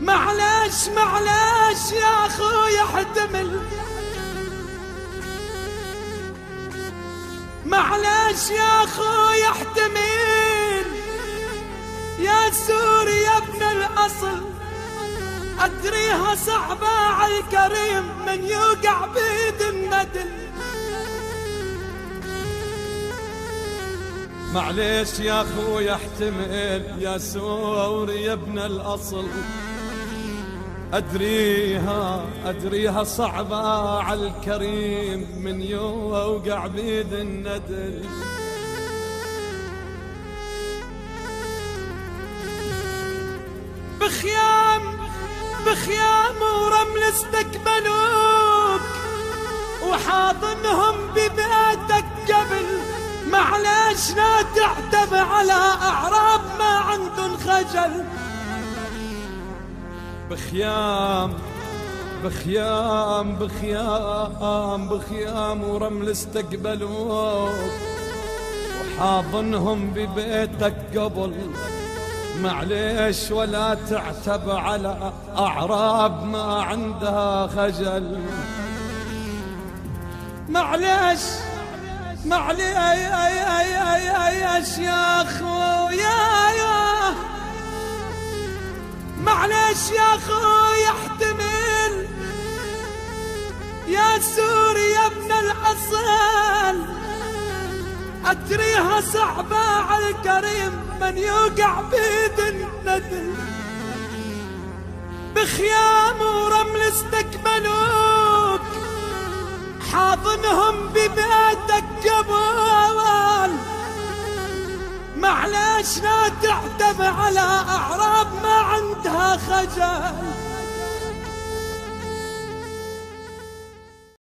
معلش معلش يا اخوي احتمل، معلش يا اخوي احتمل، يا سوري يا ابن الاصل، ادريها صعبة على الكريم من يوقع بيد الندل. معليش يا اخوي احتمل، يا سوري يا ابن الاصل، ادريها صعبة على الكريم من يوقع بيد الندل. بخيام ورمل استقبلوك وحاضنهم ببيتك قبل، معليش لا تعتب على أعراب ما عندن خجل. بخيام ورمل استقبلوك وحاضنهم ببيتك قبل، معليش ولا تعتب على أعراب ما عندها خجل. معليش يا اخويا، معليش يا اخوي احتمل، يا سوري يا ابن الاصل، ادريها صعبة على الكريم من يوقع بيد الندل. بخيام ورمل استقبلوك حاضنهم ببيتك قبل، معليش لا تعتب على أعراب ما عندها خجل.